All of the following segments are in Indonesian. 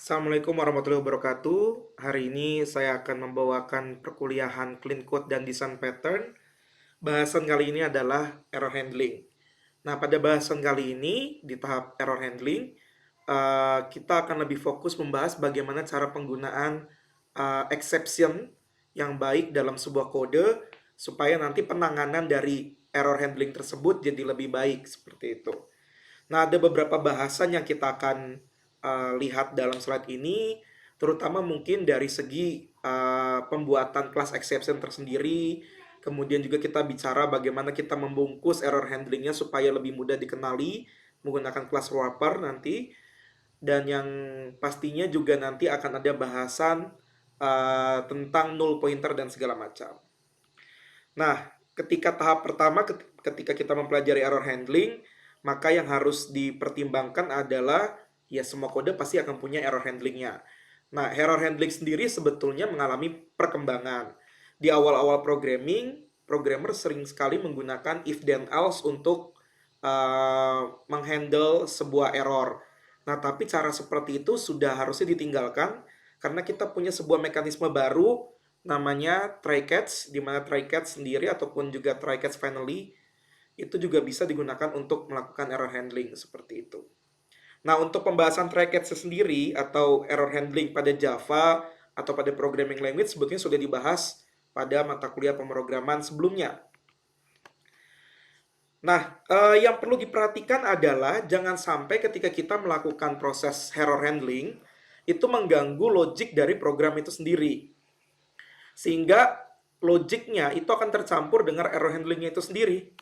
Assalamualaikum warahmatullahi wabarakatuh. Hari ini saya akan membawakan perkuliahan Clean Code dan Design Pattern. Bahasan kali ini adalah error handling. Nah, pada bahasan kali ini di tahap error handling, kita akan lebih fokus membahas bagaimana cara penggunaan exception yang baik dalam sebuah kode supaya nanti penanganan dari error handling tersebut jadi lebih baik seperti itu. Nah, ada beberapa bahasan yang kita akan lihat dalam slide ini, terutama mungkin dari segi pembuatan class exception tersendiri, kemudian juga kita bicara bagaimana kita membungkus error handlingnya supaya lebih mudah dikenali menggunakan class wrapper nanti, dan yang pastinya juga nanti akan ada bahasan tentang null pointer dan segala macam. Nah, ketika tahap pertama, ketika kita mempelajari error handling, maka yang harus dipertimbangkan adalah ya semua kode pasti akan punya error handlingnya. Nah, error handling sendiri sebetulnya mengalami perkembangan. Di awal-awal programming, programmer sering sekali menggunakan if then else untuk menghandle sebuah error. Nah, tapi cara seperti itu sudah harusnya ditinggalkan karena kita punya sebuah mekanisme baru namanya try catch, di mana try catch sendiri ataupun juga try catch finally itu juga bisa digunakan untuk melakukan error handling seperti itu. Nah, untuk pembahasan try catch sendiri atau error handling pada Java atau pada programming language sebetulnya sudah dibahas pada mata kuliah pemrograman sebelumnya. Nah, yang perlu diperhatikan adalah jangan sampai ketika kita melakukan proses error handling itu mengganggu logik dari program itu sendiri. Sehingga logiknya itu akan tercampur dengan error handlingnya itu sendiri.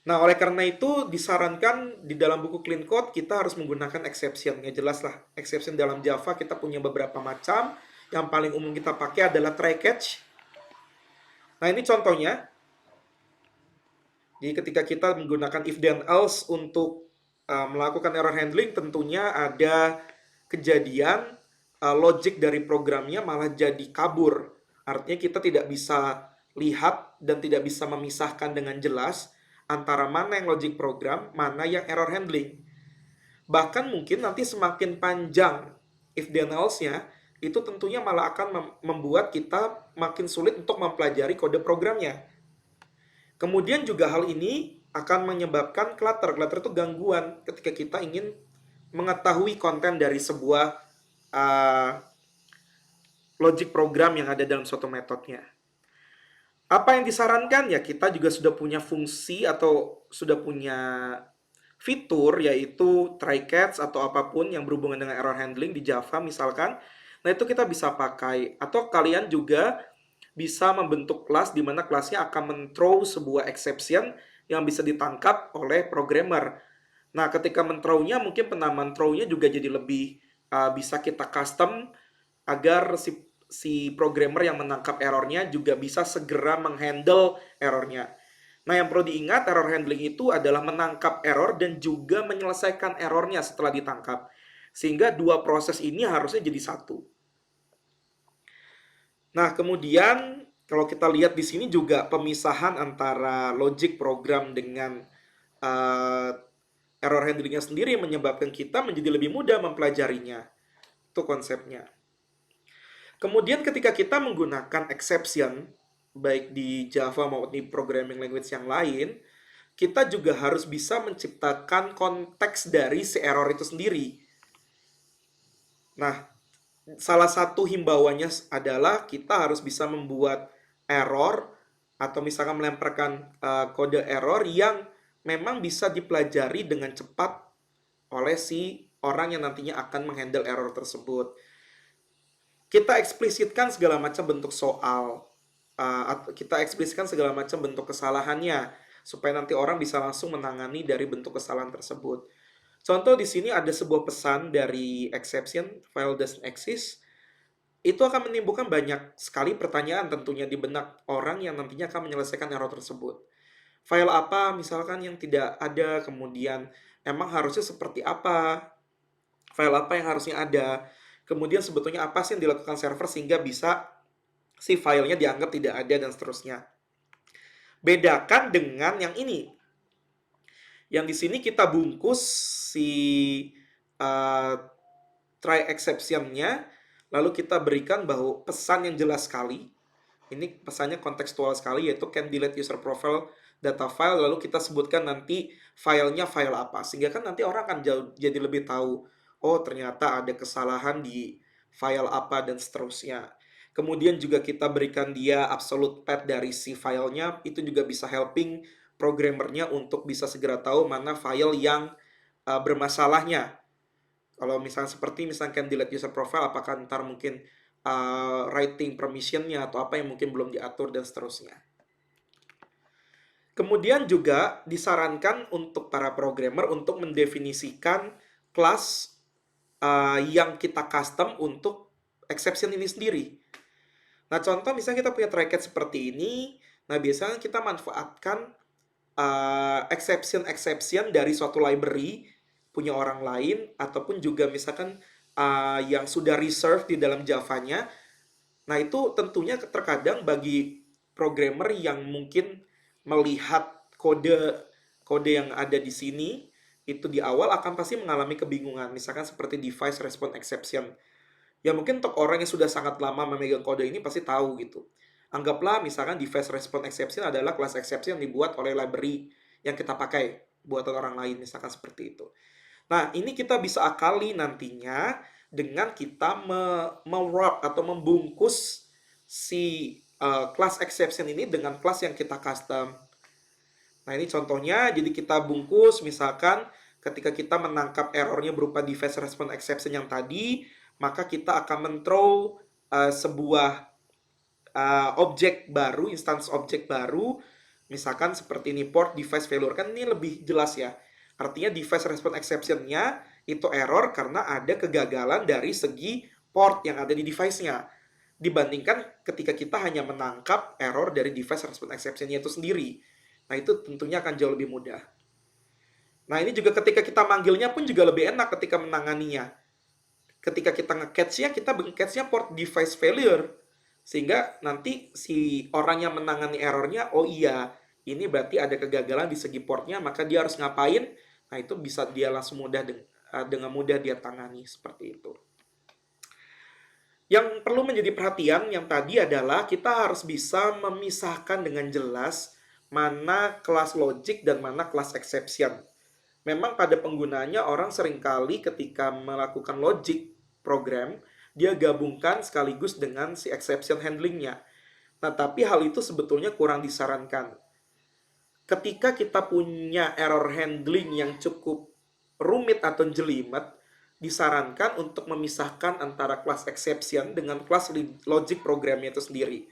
Nah, oleh karena itu disarankan di dalam buku Clean Code kita harus menggunakan exception. Ya jelas lah, exception dalam Java kita punya beberapa macam. Yang paling umum kita pakai adalah try catch. Nah, ini contohnya. Jadi ketika kita menggunakan if then else untuk melakukan error handling, tentunya ada kejadian logic dari programnya malah jadi kabur. Artinya kita tidak bisa lihat dan tidak bisa memisahkan dengan jelas antara mana yang logic program, mana yang error handling. Bahkan mungkin nanti semakin panjang if then else-nya, itu tentunya malah akan membuat kita makin sulit untuk mempelajari kode programnya. Kemudian juga hal ini akan menyebabkan clutter. Clutter itu gangguan ketika kita ingin mengetahui konten dari sebuah uh, logic program yang ada dalam suatu metodenya. Apa yang disarankan ya kita juga sudah punya fungsi atau sudah punya fitur yaitu try catch atau apapun yang berhubungan dengan error handling di Java misalkan. Nah, itu kita bisa pakai atau kalian juga bisa membentuk kelas di mana kelasnya akan men-throw sebuah exception yang bisa ditangkap oleh programmer. Nah, ketika men-throw-nya mungkin penamaan throw-nya juga jadi lebih bisa kita custom agar si programmer yang menangkap errornya juga bisa segera menghandle errornya. Nah, yang perlu diingat, error handling itu adalah menangkap error dan juga menyelesaikan errornya setelah ditangkap. Sehingga dua proses ini harusnya jadi satu. Nah, kemudian kalau kita lihat di sini juga pemisahan antara logic program dengan uh, error handlingnya sendiri menyebabkan kita menjadi lebih mudah mempelajarinya. Itu konsepnya. Kemudian ketika kita menggunakan exception, baik di Java maupun di programming language yang lain, kita juga harus bisa menciptakan konteks dari si error itu sendiri. Nah, salah satu himbauannya adalah kita harus bisa membuat error atau misalkan melemparkan kode error yang memang bisa dipelajari dengan cepat oleh si orang yang nantinya akan menghandle error tersebut. Kita eksplisitkan segala macam bentuk soal, kita eksplisitkan segala macam bentuk kesalahannya supaya nanti orang bisa langsung menangani dari bentuk kesalahan tersebut. Contoh di sini ada sebuah pesan dari exception file doesn't exist. Itu akan menimbulkan banyak sekali pertanyaan tentunya di benak orang yang nantinya akan menyelesaikan error tersebut. File apa misalkan yang tidak ada, kemudian emang harusnya seperti apa, file apa yang harusnya ada, kemudian sebetulnya apa sih yang dilakukan server sehingga bisa si filenya dianggap tidak ada dan seterusnya. Bedakan dengan yang ini. Yang di sini kita bungkus si uh, try exception-nya, lalu kita berikan bahwa pesan yang jelas sekali, ini pesannya kontekstual sekali, yaitu can delete user profile data file, lalu kita sebutkan nanti filenya file apa, sehingga kan nanti orang akan jadi lebih tahu, oh ternyata ada kesalahan di file apa dan seterusnya. Kemudian juga kita berikan dia absolute path dari si filenya, itu juga bisa helping programmernya untuk bisa segera tahu mana file yang bermasalahnya. Kalau misalnya seperti misalkan delete user profile, apakah ntar mungkin writing permissionnya atau apa yang mungkin belum diatur dan seterusnya. Kemudian juga disarankan untuk para programmer untuk mendefinisikan kelas yang kita custom untuk exception ini sendiri. Nah, contoh misalnya kita punya try catch seperti ini, nah biasanya kita manfaatkan exception dari suatu library punya orang lain, ataupun juga misalkan yang sudah reserve di dalam Java-nya. Nah, itu tentunya terkadang bagi programmer yang mungkin melihat kode yang ada di sini, itu di awal akan pasti mengalami kebingungan. Misalkan seperti device response exception. Ya mungkin untuk orang yang sudah sangat lama memegang kode ini pasti tahu gitu. Anggaplah misalkan device response exception adalah kelas exception yang dibuat oleh library yang kita pakai buatan orang lain, misalkan seperti itu. Nah, ini kita bisa akali nantinya dengan kita me-wrap atau membungkus si class exception ini dengan kelas yang kita custom. Nah, ini contohnya, jadi kita bungkus misalkan ketika kita menangkap errornya berupa device response exception yang tadi, maka kita akan men-throw sebuah objek baru, instance objek baru, misalkan seperti ini port device failure, kan ini lebih jelas ya. Artinya device response exception-nya itu error karena ada kegagalan dari segi port yang ada di device-nya. Dibandingkan ketika kita hanya menangkap error dari device response exception-nya itu sendiri. Nah, itu tentunya akan jauh lebih mudah. Nah, ini juga ketika kita manggilnya pun juga lebih enak ketika menanganinya. Ketika kita nge-catch-nya, kita nge-catch-nya port device failure. Sehingga nanti si orang yang menangani errornya, oh iya, ini berarti ada kegagalan di segi portnya, maka dia harus ngapain? Nah, itu bisa dia langsung dengan mudah dia tangani seperti itu. Yang perlu menjadi perhatian yang tadi adalah kita harus bisa memisahkan dengan jelas mana kelas logic dan mana kelas exception. Memang pada penggunanya orang seringkali ketika melakukan logic program, dia gabungkan sekaligus dengan si exception handlingnya. Nah, tapi hal itu sebetulnya kurang disarankan. Ketika kita punya error handling yang cukup rumit atau jelimet, disarankan untuk memisahkan antara kelas exception dengan kelas logic programnya itu sendiri.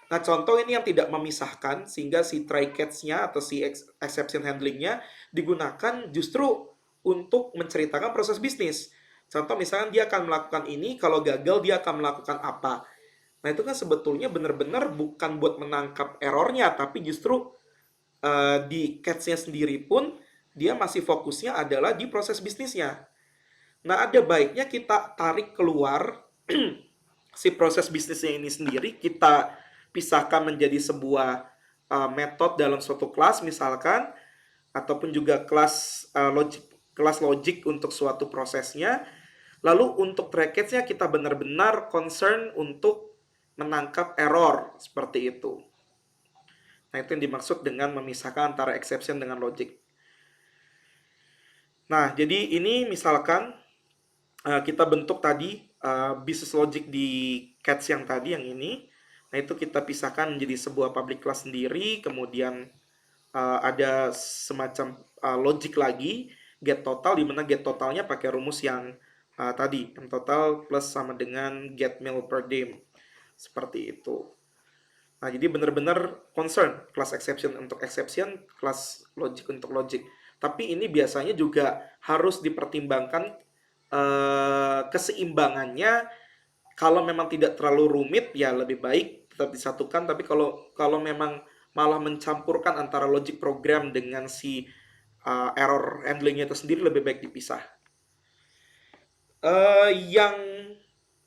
Nah, contoh ini yang tidak memisahkan, sehingga si try catch-nya atau si exception handling-nya digunakan justru untuk menceritakan proses bisnis. Contoh misalnya dia akan melakukan ini, kalau gagal dia akan melakukan apa. Nah, itu kan sebetulnya benar-benar bukan buat menangkap errornya, tapi justru di catch-nya sendiri pun dia masih fokusnya adalah di proses bisnisnya. Nah, ada baiknya kita tarik keluar si proses bisnisnya ini sendiri, kita pisahkan menjadi sebuah metode dalam suatu kelas misalkan, ataupun juga kelas logic untuk suatu prosesnya. Lalu untuk trackage-nya kita benar-benar concern untuk menangkap error seperti itu. Nah, itu yang dimaksud dengan memisahkan antara exception dengan logic. Nah, jadi ini misalkan kita bentuk tadi business logic di catch yang tadi, yang ini. Nah, itu kita pisahkan menjadi sebuah public class sendiri, kemudian ada semacam logic lagi, get total, di mana get totalnya pakai rumus yang tadi, m total plus sama dengan get mil per dim, seperti itu. Nah, jadi benar-benar concern class exception untuk exception, class logic untuk logic. Tapi ini biasanya juga harus dipertimbangkan keseimbangannya. Kalau memang tidak terlalu rumit, ya lebih baik tetap disatukan. Tapi kalau memang malah mencampurkan antara logic program dengan si error handlingnya itu sendiri, lebih baik dipisah. Yang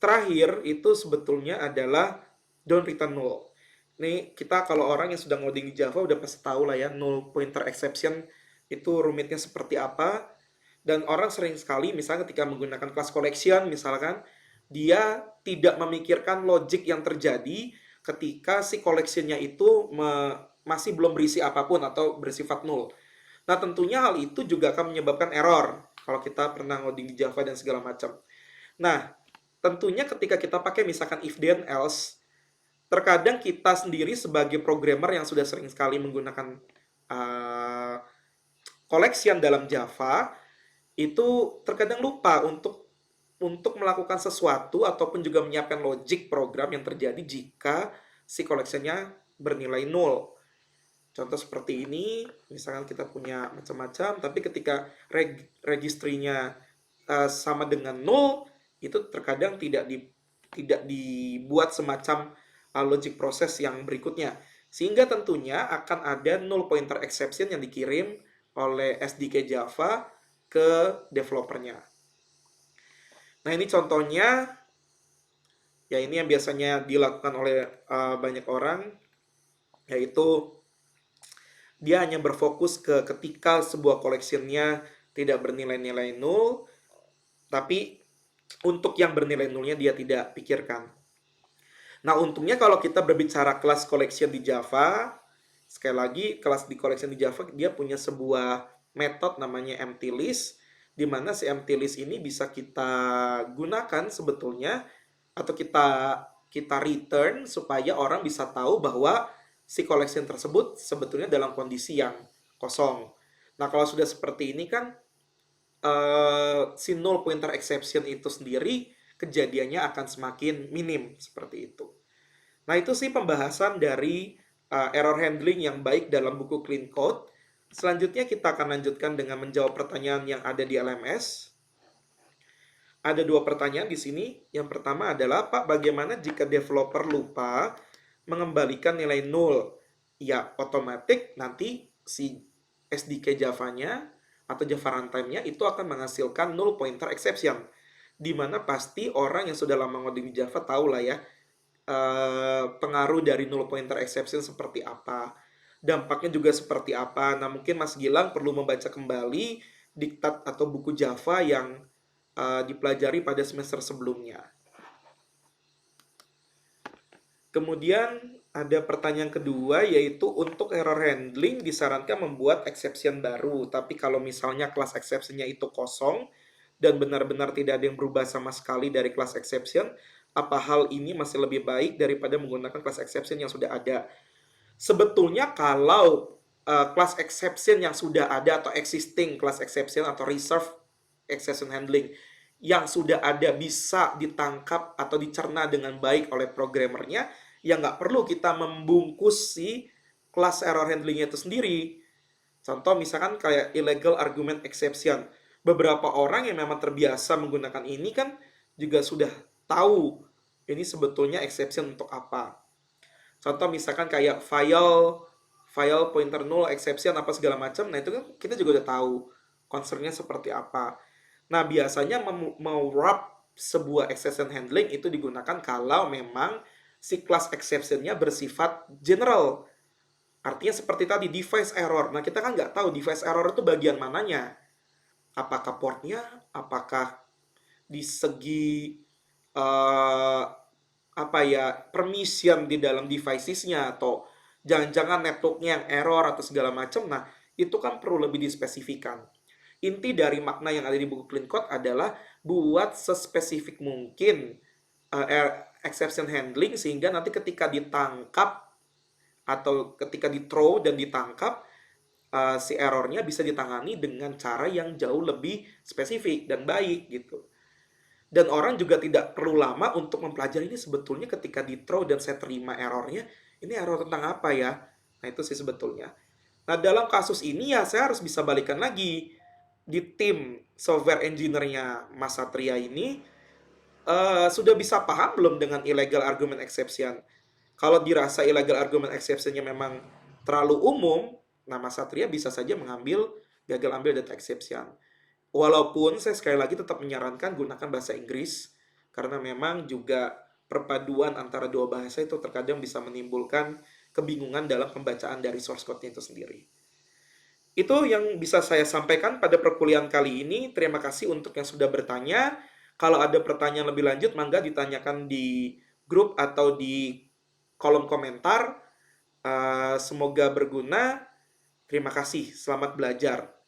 terakhir itu sebetulnya adalah don't return null. Ini kita kalau orang yang sudah ngoding di Java udah pasti tahu lah ya, null pointer exception itu rumitnya seperti apa. Dan orang sering sekali misalnya ketika menggunakan class collection misalkan, dia tidak memikirkan logic yang terjadi ketika si collectionnya itu masih belum berisi apapun atau bersifat null. Nah, tentunya hal itu juga akan menyebabkan error kalau kita pernah ngoding di Java dan segala macam. Nah, tentunya ketika kita pakai misalkan if then else, terkadang kita sendiri sebagai programmer yang sudah sering sekali menggunakan uh, collection dalam Java, itu terkadang lupa untuk melakukan sesuatu ataupun juga menyiapkan logic program yang terjadi jika si collection-nya bernilai nol. Contoh seperti ini, misalkan kita punya macam-macam, tapi ketika registrinya sama dengan nol, itu terkadang tidak dibuat semacam logic proses yang berikutnya. Sehingga tentunya akan ada null pointer exception yang dikirim oleh SDK Java ke developernya. Nah, ini contohnya, ya ini yang biasanya dilakukan oleh banyak orang, yaitu dia hanya berfokus ke ketika sebuah collection-nya tidak bernilai-nilai nol, tapi untuk yang bernilai nolnya dia tidak pikirkan. Nah, untungnya kalau kita berbicara kelas collection di Java, sekali lagi kelas di collection di Java dia punya sebuah metode namanya empty list, di mana si empty list ini bisa kita gunakan sebetulnya atau kita return supaya orang bisa tahu bahwa si collection tersebut sebetulnya dalam kondisi yang kosong. Nah, kalau sudah seperti ini kan si null pointer exception itu sendiri kejadiannya akan semakin minim seperti itu. Nah, itu sih pembahasan dari error handling yang baik dalam buku Clean Code. Selanjutnya kita akan lanjutkan dengan menjawab pertanyaan yang ada di LMS. Ada dua pertanyaan di sini. Yang pertama adalah, Pak, bagaimana jika developer lupa mengembalikan nilai nol? Ya, otomatis nanti si SDK Java-nya atau Java runtime-nya itu akan menghasilkan null pointer exception. Di mana pasti orang yang sudah lama ngoding di Java tahu lah ya, pengaruh dari null pointer exception seperti apa. Dampaknya juga seperti apa. Nah, mungkin Mas Gilang perlu membaca kembali diktat atau buku Java yang dipelajari pada semester sebelumnya. Kemudian ada pertanyaan kedua, yaitu untuk error handling disarankan membuat exception baru. Tapi kalau misalnya kelas exception-nya itu kosong dan benar-benar tidak ada yang berubah sama sekali dari kelas exception, apa hal ini masih lebih baik daripada menggunakan kelas exception yang sudah ada? Sebetulnya kalau kelas exception yang sudah ada atau existing class exception atau reserve exception handling yang sudah ada bisa ditangkap atau dicerna dengan baik oleh programmernya, ya nggak perlu kita membungkus si class error handlingnya itu sendiri. Contoh misalkan kayak illegal argument exception. Beberapa orang yang memang terbiasa menggunakan ini kan juga sudah tahu ini sebetulnya exception untuk apa. Contoh misalkan kayak file pointer null exception apa segala macam. Nah, itu kan kita juga udah tahu concernnya seperti apa. Nah, biasanya mau wrap sebuah exception handling itu digunakan kalau memang si class exception-nya bersifat general. Artinya seperti tadi, device error. Nah, kita kan nggak tahu device error itu bagian mananya. Apakah portnya, apakah di segi uh, apa ya, permission di dalam devices-nya, atau jangan-jangan networknya yang error atau segala macam. Nah, itu kan perlu lebih dispesifikan. Inti dari makna yang ada di buku Clean Code adalah buat sespesifik mungkin exception handling sehingga nanti ketika ditangkap atau ketika di throw dan ditangkap si errornya bisa ditangani dengan cara yang jauh lebih spesifik dan baik gitu. Dan orang juga tidak perlu lama untuk mempelajari ini sebetulnya ketika di throw dan saya terima errornya, ini error tentang apa ya? Nah, itu sih sebetulnya. Nah, dalam kasus ini ya saya harus bisa balikan lagi di tim software engineer-nya Mas Satria ini sudah bisa paham belum dengan illegal argument exception? Kalau dirasa illegal argument exception-nya memang terlalu umum, nah Mas Satria bisa saja mengambil gagal ambil data exception. Walaupun saya sekali lagi tetap menyarankan gunakan bahasa Inggris, karena memang juga perpaduan antara dua bahasa itu terkadang bisa menimbulkan kebingungan dalam pembacaan dari source code-nya itu sendiri. Itu yang bisa saya sampaikan pada perkuliahan kali ini. Terima kasih untuk yang sudah bertanya. Kalau ada pertanyaan lebih lanjut, mangga ditanyakan di grup atau di kolom komentar. Semoga berguna. Terima kasih. Selamat belajar.